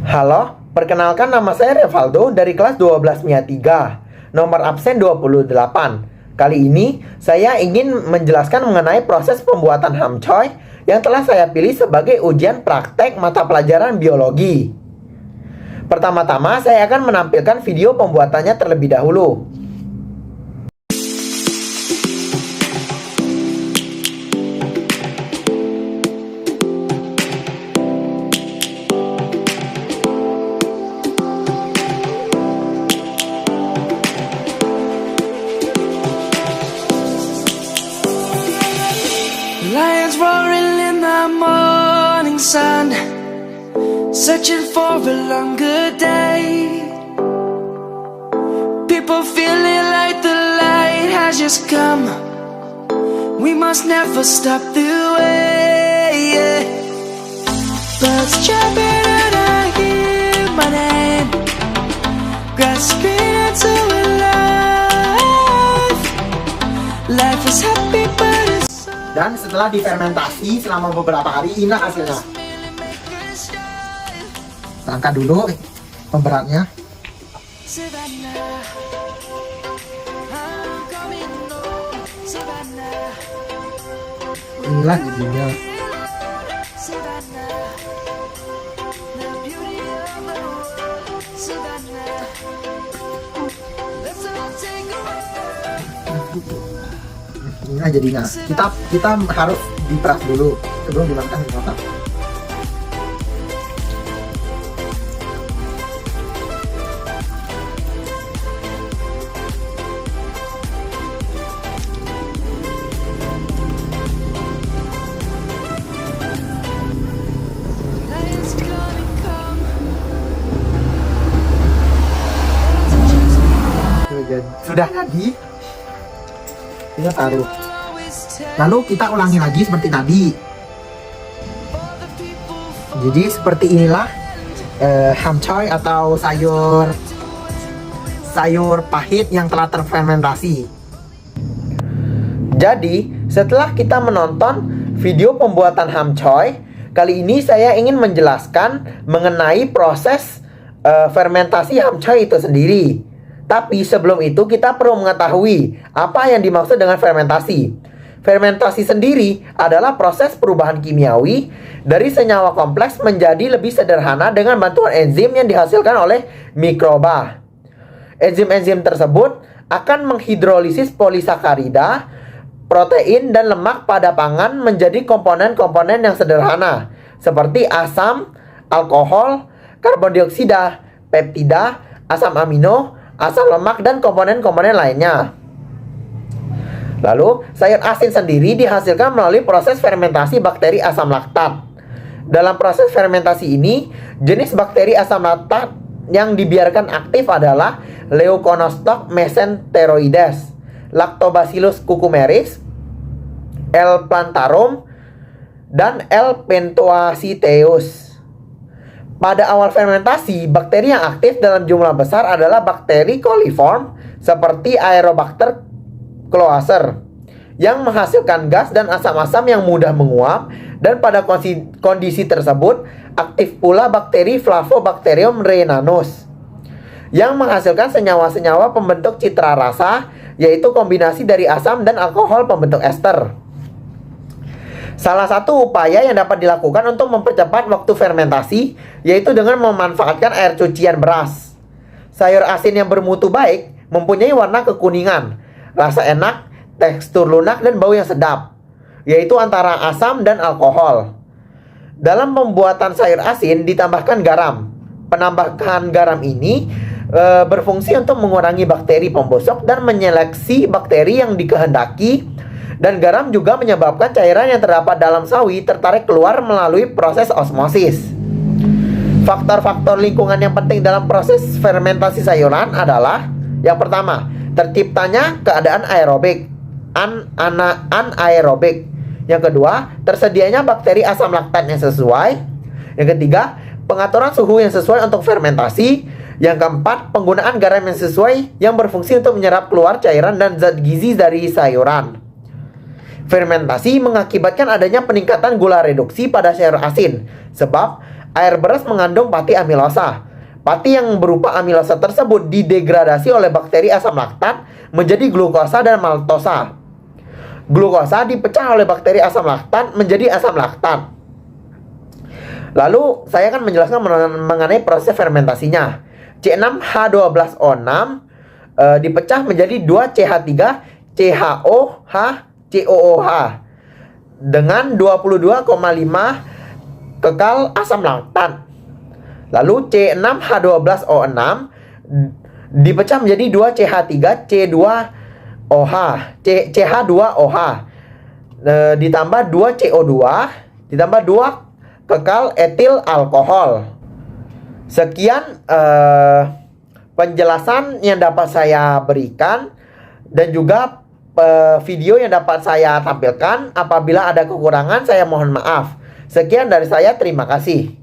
Halo, perkenalkan nama saya Revaldo dari kelas 12 MIA 3, nomor absen 28. Kali ini saya ingin menjelaskan mengenai proses pembuatan hamcoy yang telah saya pilih sebagai ujian praktek mata pelajaran biologi. Pertama-tama saya akan menampilkan video pembuatannya terlebih dahulu. Lions roaring in the morning sun, searching for a longer day. People feeling like the light has just come. We must never stop the way, yeah. Birds jumping and I hear my name, grasping into a life. Life is happy but it's Dan setelah difermentasi selama beberapa hari, inilah hasilnya. Kita angkat dulu pemberatnya. Savannah, I'm coming home, Savannah, Inilah jadinya. Savannah, the beauty of the world, Savannah. Let's all take a ride. Inilah jadinya. Kita harus diperas dulu sebelum dimakan di kotak. Lions gonna come. Sudah jadi. Kita taruh. Always tell Lalu kita ulangi lagi seperti tadi. all the people Jadi seperti inilah hamcoy atau sayur pahit yang telah terfermentasi. Jadi setelah kita menonton video pembuatan hamcoy, kali ini saya ingin menjelaskan mengenai proses fermentasi hamcoy itu sendiri. Tapi sebelum itu kita perlu mengetahui apa yang dimaksud dengan fermentasi. Fermentasi sendiri adalah proses perubahan kimiawi dari senyawa kompleks menjadi lebih sederhana dengan bantuan enzim yang dihasilkan oleh mikroba. Enzim-enzim tersebut akan menghidrolisis polisakarida, protein, dan lemak pada pangan menjadi komponen-komponen yang sederhana seperti asam, alkohol, karbon dioksida, peptida, asam amino, asam lemak, dan komponen-komponen lainnya. Lalu, sayur asin sendiri dihasilkan melalui proses fermentasi bakteri asam laktat. Dalam proses fermentasi ini, jenis bakteri asam laktat yang dibiarkan aktif adalah Leuconostoc mesenteroides, Lactobacillus cucumeris, L. plantarum, dan L. pentositeus. Pada awal fermentasi, bakteri yang aktif dalam jumlah besar adalah bakteri coliform seperti Aerobacter cloacer yang menghasilkan gas dan asam-asam yang mudah menguap, dan pada kondisi tersebut aktif pula bakteri Flavobacterium rhenanus yang menghasilkan senyawa-senyawa pembentuk citra rasa, yaitu kombinasi dari asam dan alkohol pembentuk ester. Salah satu upaya yang dapat dilakukan untuk mempercepat waktu fermentasi yaitu dengan memanfaatkan air cucian beras. Sayur asin yang bermutu baik mempunyai warna kekuningan, rasa enak, tekstur lunak, dan bau yang sedap, yaitu antara asam dan alkohol. Dalam pembuatan sayur asin ditambahkan garam. Penambahan garam ini berfungsi untuk mengurangi bakteri pembusuk dan menyeleksi bakteri yang dikehendaki, dan garam juga menyebabkan cairan yang terdapat dalam sawi tertarik keluar melalui proses osmosis. Faktor-faktor lingkungan yang penting dalam proses fermentasi sayuran adalah: yang pertama, terciptanya keadaan aerobik, anaerobik. Yang kedua, tersedianya bakteri asam laktat yang sesuai. Yang ketiga, pengaturan suhu yang sesuai untuk fermentasi. Yang keempat, penggunaan garam yang sesuai yang berfungsi untuk menyerap keluar cairan dan zat gizi dari sayuran. Fermentasi mengakibatkan adanya peningkatan gula reduksi pada sayur asin, sebab Air beras mengandung pati amilosa. Pati yang berupa amilosa tersebut didegradasi oleh bakteri asam laktat menjadi glukosa dan maltosa. Glukosa dipecah oleh bakteri asam laktat menjadi asam laktat. Lalu saya akan menjelaskan mengenai proses fermentasinya. C6H12O6 dipecah menjadi 2CH3 CHOH COOH dengan 22,5 kekal asam laktat. Lalu C6H12O6 dipecah menjadi 2CH3 C2OH CH2OH ditambah 2 CO2 ditambah 2 kekal etil alkohol. Sekian penjelasan yang dapat saya berikan dan juga video yang dapat saya tampilkan. Apabila ada kekurangan, saya mohon maaf. Sekian dari saya, terima kasih.